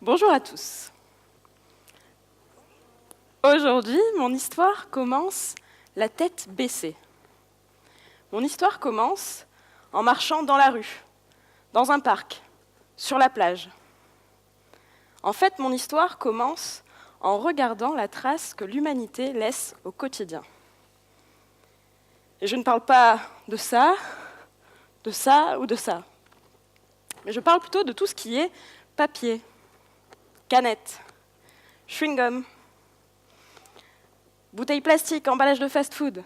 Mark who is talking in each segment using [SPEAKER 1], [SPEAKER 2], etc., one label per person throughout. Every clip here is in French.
[SPEAKER 1] Bonjour à tous. Aujourd'hui, mon histoire commence la tête baissée. Mon histoire commence en marchant dans la rue, dans un parc, sur la plage. En fait, mon histoire commence en regardant la trace que l'humanité laisse au quotidien. Et je ne parle pas de ça ou de ça. Mais je parle plutôt de tout ce qui est papier, canettes, chewing-gum, bouteilles plastiques, emballage de fast-food.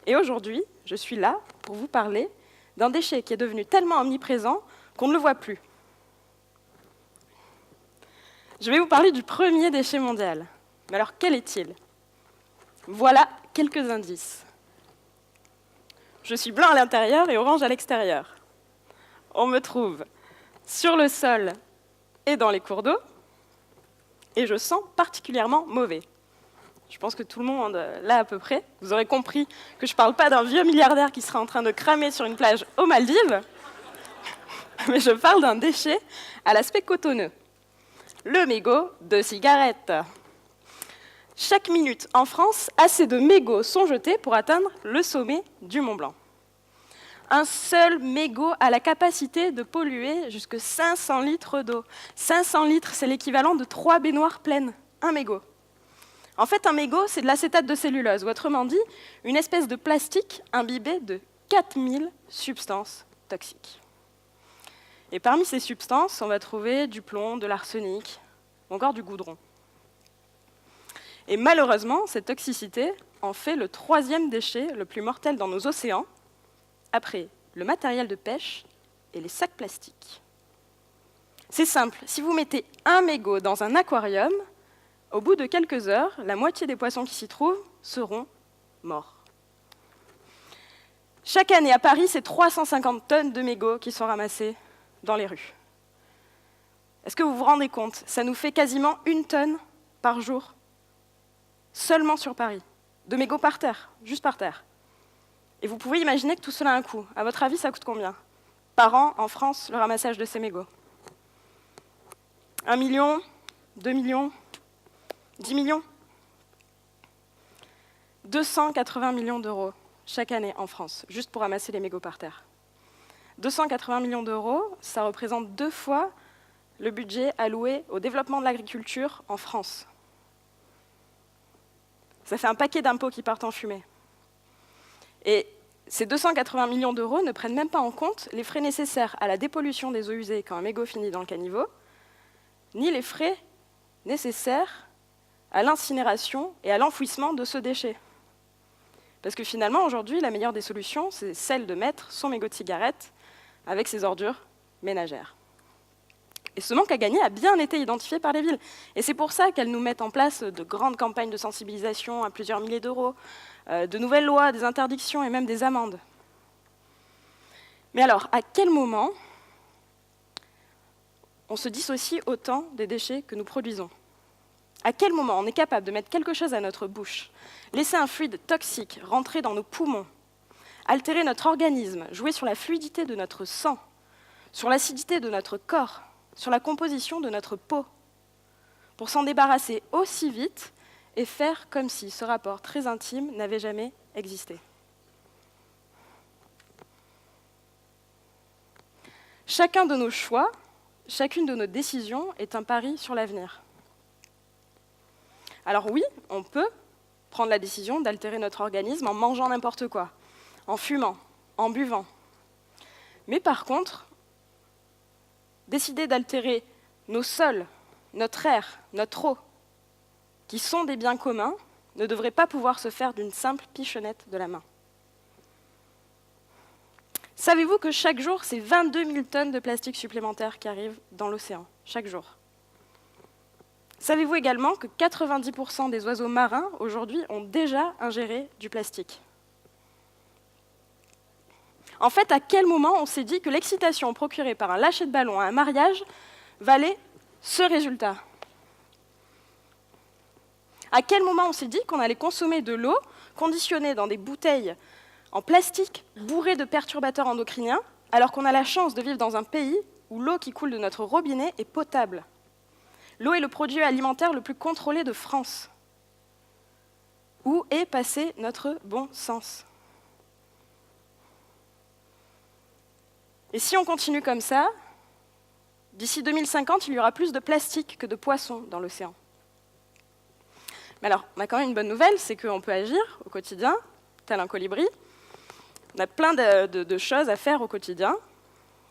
[SPEAKER 1] Et aujourd'hui, je suis là pour vous parler d'un déchet qui est devenu tellement omniprésent qu'on ne le voit plus. Je vais vous parler du premier déchet mondial. Mais alors, quel est-il? Voilà quelques indices. Je suis blanc à l'intérieur et orange à l'extérieur. On me trouve sur le sol et dans les cours d'eau, et je sens particulièrement mauvais. Je pense que tout le monde, là à peu près, vous aurez compris que je ne parle pas d'un vieux milliardaire qui serait en train de cramer sur une plage aux Maldives, mais je parle d'un déchet à l'aspect cotonneux. Le mégot de cigarette. Chaque minute en France, assez de mégots sont jetés pour atteindre le sommet du Mont Blanc. Un seul mégot a la capacité de polluer jusqu'à 500 litres d'eau. 500 litres, c'est l'équivalent de 3 baignoires pleines. Un mégot. En fait, un mégot, c'est de l'acétate de cellulose, ou autrement dit, une espèce de plastique imbibé de 4000 substances toxiques. Et parmi ces substances, on va trouver du plomb, de l'arsenic, ou encore du goudron. Et malheureusement, cette toxicité en fait le troisième déchet le plus mortel dans nos océans, après le matériel de pêche et les sacs plastiques. C'est simple, si vous mettez un mégot dans un aquarium, au bout de quelques heures, la moitié des poissons qui s'y trouvent seront morts. Chaque année à Paris, c'est 350 tonnes de mégots qui sont ramassés dans les rues. Est-ce que vous vous rendez compte? Ça nous fait quasiment 1 tonne par jour, seulement sur Paris, de mégots par terre, juste par terre. Et vous pouvez imaginer que tout cela a un coût. À votre avis, ça coûte combien par an en France, le ramassage de ces mégots? 1 million? 2 millions? 10 millions? 280 millions d'euros chaque année en France, juste pour ramasser les mégots par terre. 280 millions d'euros, ça représente 2 fois le budget alloué au développement de l'agriculture en France. Ça fait un paquet d'impôts qui partent en fumée. Et ces 280 millions d'euros ne prennent même pas en compte les frais nécessaires à la dépollution des eaux usées quand un mégot finit dans le caniveau, ni les frais nécessaires à l'incinération et à l'enfouissement de ce déchet. Parce que finalement, aujourd'hui, la meilleure des solutions, c'est celle de mettre son mégot de cigarette avec ses ordures ménagères. Et ce manque à gagner a bien été identifié par les villes. Et c'est pour ça qu'elles nous mettent en place de grandes campagnes de sensibilisation à plusieurs milliers d'euros, de nouvelles lois, des interdictions et même des amendes. Mais alors, à quel moment on se dissocie autant des déchets que nous produisons? À quel moment on est capable de mettre quelque chose à notre bouche, laisser un fluide toxique rentrer dans nos poumons, altérer notre organisme, jouer sur la fluidité de notre sang, sur l'acidité de notre corps, sur la composition de notre peau, pour s'en débarrasser aussi vite et faire comme si ce rapport très intime n'avait jamais existé? Chacun de nos choix, chacune de nos décisions est un pari sur l'avenir. Alors oui, on peut prendre la décision d'altérer notre organisme en mangeant n'importe quoi, en fumant, en buvant. Mais par contre, décider d'altérer nos sols, notre air, notre eau, qui sont des biens communs, ne devrait pas pouvoir se faire d'une simple pichonnette de la main. Savez-vous que chaque jour, c'est 22 000 tonnes de plastique supplémentaires qui arrivent dans l'océan, chaque jour? Savez-vous également que 90% des oiseaux marins, aujourd'hui, ont déjà ingéré du plastique? En fait, à quel moment on s'est dit que l'excitation procurée par un lâcher de ballon à un mariage valait ce résultat? À quel moment on s'est dit qu'on allait consommer de l'eau conditionnée dans des bouteilles en plastique bourrées de perturbateurs endocriniens, alors qu'on a la chance de vivre dans un pays où l'eau qui coule de notre robinet est potable? L'eau est le produit alimentaire le plus contrôlé de France. Où est passé notre bon sens? Et si on continue comme ça, d'ici 2050, il y aura plus de plastique que de poissons dans l'océan. Mais alors, on a quand même une bonne nouvelle, c'est qu'on peut agir au quotidien, tel un colibri. On a plein de choses à faire au quotidien.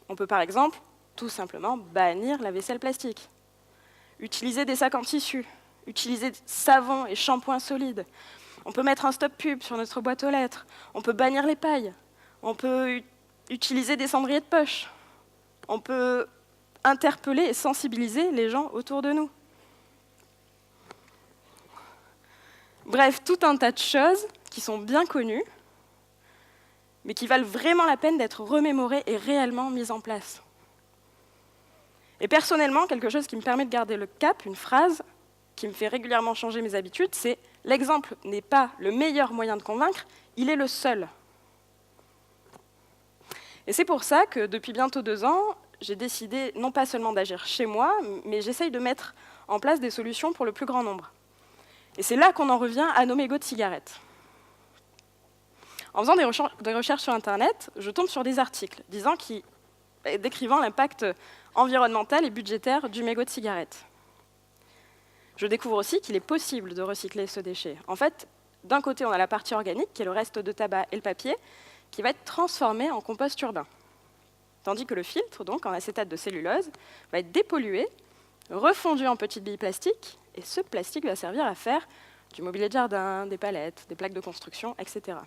[SPEAKER 1] On peut par exemple, tout simplement, bannir la vaisselle plastique. Utiliser des sacs en tissu. Utiliser savon et shampoing solides. On peut mettre un stop pub sur notre boîte aux lettres. On peut bannir les pailles. On peut utiliser des cendriers de poche. On peut interpeller et sensibiliser les gens autour de nous. Bref, tout un tas de choses qui sont bien connues, mais qui valent vraiment la peine d'être remémorées et réellement mises en place. Et personnellement, quelque chose qui me permet de garder le cap, une phrase qui me fait régulièrement changer mes habitudes, c'est « l'exemple n'est pas le meilleur moyen de convaincre, il est le seul ». Et c'est pour ça que depuis bientôt 2 ans, j'ai décidé non pas seulement d'agir chez moi, mais j'essaye de mettre en place des solutions pour le plus grand nombre. Et c'est là qu'on en revient à nos mégots de cigarettes. En faisant des recherches sur Internet, je tombe sur des articles décrivant l'impact environnemental et budgétaire du mégot de cigarette. Je découvre aussi qu'il est possible de recycler ce déchet. En fait, d'un côté, on a la partie organique, qui est le reste de tabac et le papier, qui va être transformé en compost urbain. Tandis que le filtre, donc en acétate de cellulose, va être dépollué, refondu en petites billes plastiques, et ce plastique va servir à faire du mobilier de jardin, des palettes, des plaques de construction, etc.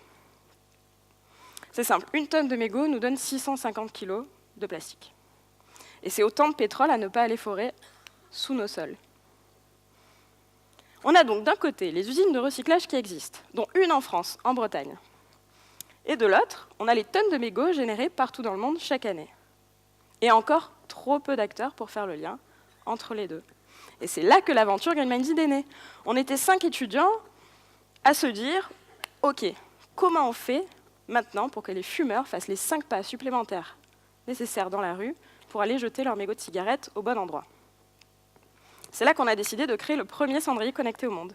[SPEAKER 1] C'est simple, 1 tonne de mégots nous donne 650 kg de plastique. Et c'est autant de pétrole à ne pas aller forer sous nos sols. On a donc d'un côté les usines de recyclage qui existent, dont une en France, en Bretagne. Et de l'autre, on a les tonnes de mégots générés partout dans le monde chaque année. Et encore trop peu d'acteurs pour faire le lien entre les deux. Et c'est là que l'aventure Green Minded est née. On était 5 étudiants à se dire « Ok, comment on fait maintenant pour que les fumeurs fassent les 5 pas supplémentaires nécessaires dans la rue pour aller jeter leurs mégots de cigarettes au bon endroit ?» C'est là qu'on a décidé de créer le premier cendrier connecté au monde,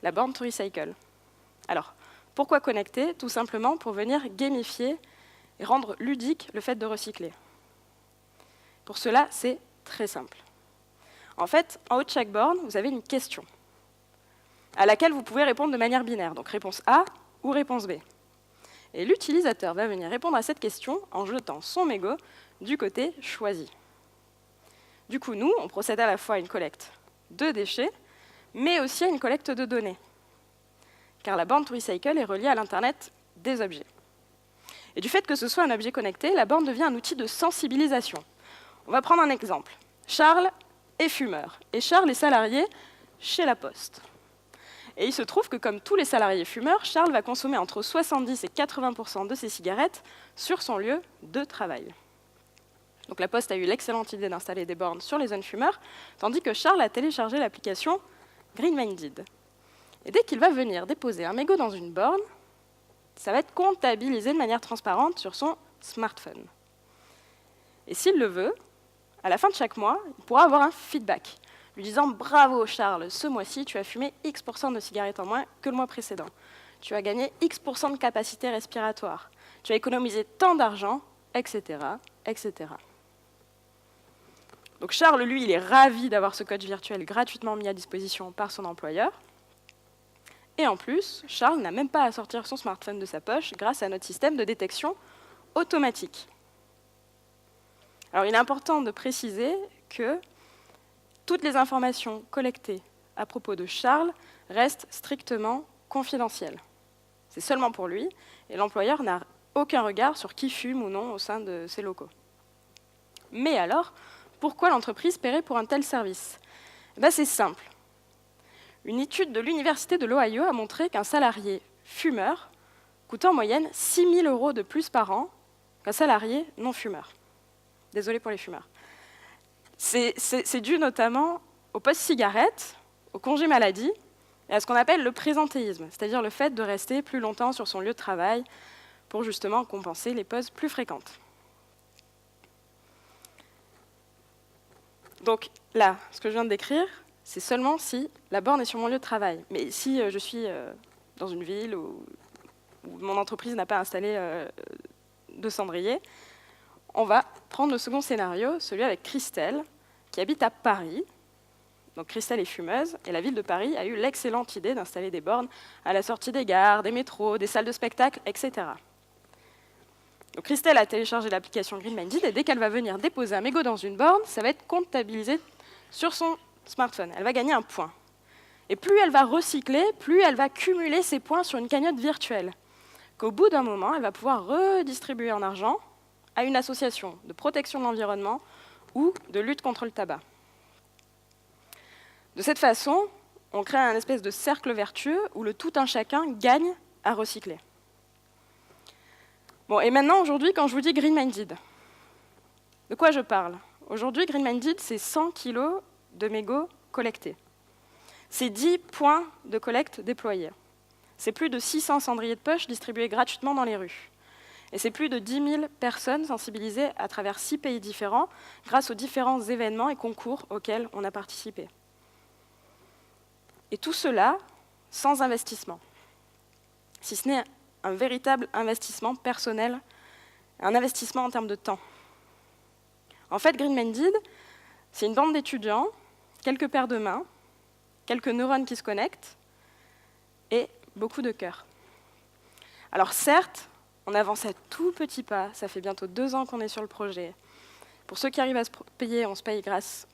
[SPEAKER 1] la borne to recycle. Alors, pourquoi connecter? Tout simplement pour venir gamifier et rendre ludique le fait de recycler. Pour cela, c'est très simple. En fait, en haut de chaque borne, vous avez une question à laquelle vous pouvez répondre de manière binaire, donc réponse A ou réponse B. Et l'utilisateur va venir répondre à cette question en jetant son mégot du côté choisi. Du coup, nous, on procède à la fois à une collecte de déchets, mais aussi à une collecte de données. Car la borne to recycle est reliée à l'Internet des objets. Et du fait que ce soit un objet connecté, la borne devient un outil de sensibilisation. On va prendre un exemple. Charles est fumeur, et Charles est salarié chez La Poste. Et il se trouve que, comme tous les salariés fumeurs, Charles va consommer entre 70 et 80% de ses cigarettes sur son lieu de travail. Donc La Poste a eu l'excellente idée d'installer des bornes sur les zones fumeurs, tandis que Charles a téléchargé l'application Green Minded. Et dès qu'il va venir déposer un mégot dans une borne, ça va être comptabilisé de manière transparente sur son smartphone. Et s'il le veut, à la fin de chaque mois, il pourra avoir un feedback, lui disant « Bravo Charles, ce mois-ci, tu as fumé X% de cigarettes en moins que le mois précédent. Tu as gagné X% de capacité respiratoire. Tu as économisé tant d'argent, etc. etc. » Donc Charles, lui, il est ravi d'avoir ce code virtuel gratuitement mis à disposition par son employeur. Et en plus, Charles n'a même pas à sortir son smartphone de sa poche grâce à notre système de détection automatique. Alors, il est important de préciser que toutes les informations collectées à propos de Charles restent strictement confidentielles. C'est seulement pour lui, et l'employeur n'a aucun regard sur qui fume ou non au sein de ses locaux. Mais alors, pourquoi l'entreprise paierait pour un tel service? C'est simple. Une étude de l'Université de l'Ohio a montré qu'un salarié fumeur coûte en moyenne 6 000 € de plus par an qu'un salarié non-fumeur. Désolé pour les fumeurs. C'est dû notamment au post-cigarette, au congé maladie et à ce qu'on appelle le présentéisme, c'est-à-dire le fait de rester plus longtemps sur son lieu de travail pour justement compenser les pauses plus fréquentes. Donc là, ce que je viens de décrire, c'est seulement si la borne est sur mon lieu de travail. Mais si je suis dans une ville où mon entreprise n'a pas installé de cendrier, on va prendre le second scénario, celui avec Christelle, qui habite à Paris. Donc Christelle est fumeuse, et la ville de Paris a eu l'excellente idée d'installer des bornes à la sortie des gares, des métros, des salles de spectacle, etc. Donc Christelle a téléchargé l'application Green Minded, et dès qu'elle va venir déposer un mégot dans une borne, ça va être comptabilisé sur son smartphone. Elle va gagner un point. Et plus elle va recycler, plus elle va cumuler ses points sur une cagnotte virtuelle, qu'au bout d'un moment, elle va pouvoir redistribuer en argent à une association de protection de l'environnement ou de lutte contre le tabac. De cette façon, on crée un espèce de cercle vertueux où le tout un chacun gagne à recycler. Bon, et maintenant, aujourd'hui, quand je vous dis Green Minded, de quoi je parle? Aujourd'hui, Green Minded, c'est 100 kg de mégots collectés. C'est 10 points de collecte déployés. C'est plus de 600 cendriers de poche distribués gratuitement dans les rues. Et c'est plus de 10 000 personnes sensibilisées à travers 6 pays différents grâce aux différents événements et concours auxquels on a participé. Et tout cela sans investissement, si ce n'est un véritable investissement personnel, un investissement en termes de temps. En fait, Green Minded, c'est une bande d'étudiants, quelques paires de mains, quelques neurones qui se connectent et beaucoup de cœur. Alors certes, on avance à tout petits pas, ça fait bientôt 2 ans qu'on est sur le projet. Pour ceux qui arrivent à se payer, on se paye grâce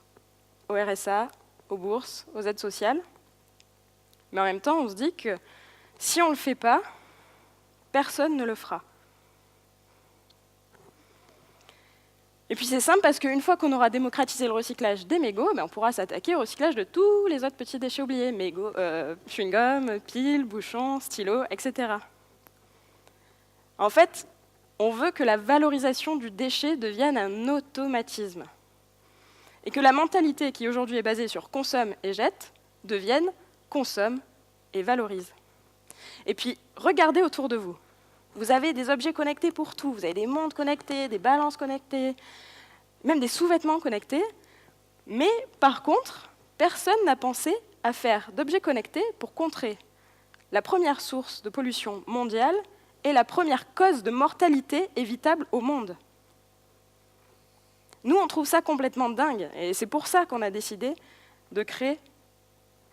[SPEAKER 1] au RSA, aux bourses, aux aides sociales. Mais en même temps, on se dit que si on ne le fait pas, personne ne le fera. Et puis c'est simple parce qu'une fois qu'on aura démocratisé le recyclage des mégots, on pourra s'attaquer au recyclage de tous les autres petits déchets oubliés, mégots, chewing-gum, piles, bouchons, stylos, etc. En fait, on veut que la valorisation du déchet devienne un automatisme. Et que la mentalité qui aujourd'hui est basée sur consomme et jette devienne consomme et valorise. Et puis, regardez autour de vous. Vous avez des objets connectés pour tout. Vous avez des montres connectées, des balances connectées, même des sous-vêtements connectés. Mais par contre, personne n'a pensé à faire d'objets connectés pour contrer la première source de pollution mondiale et la première cause de mortalité évitable au monde. Nous, on trouve ça complètement dingue. Et c'est pour ça qu'on a décidé de créer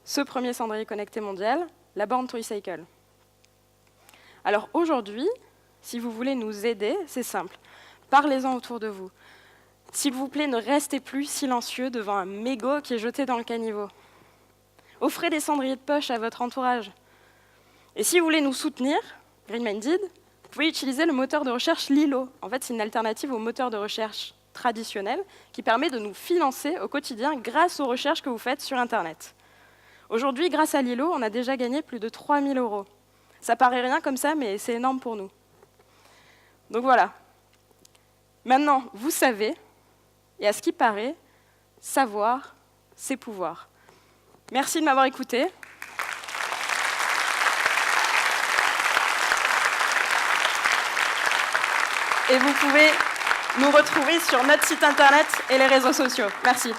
[SPEAKER 1] ce premier cendrier connecté mondial, la borne to recycle. Alors aujourd'hui, si vous voulez nous aider, c'est simple. Parlez-en autour de vous. S'il vous plaît, ne restez plus silencieux devant un mégot qui est jeté dans le caniveau. Offrez des cendriers de poche à votre entourage. Et si vous voulez nous soutenir, Green Minded, vous pouvez utiliser le moteur de recherche Lilo. En fait, c'est une alternative au moteur de recherche traditionnel qui permet de nous financer au quotidien grâce aux recherches que vous faites sur Internet. Aujourd'hui, grâce à Lilo, on a déjà gagné plus de 3 000 €. Ça paraît rien comme ça, mais c'est énorme pour nous. Donc voilà. Maintenant, vous savez, et à ce qui paraît, savoir, c'est pouvoir. Merci de m'avoir écouté. Et vous pouvez nous retrouver sur notre site internet et les réseaux sociaux. Merci.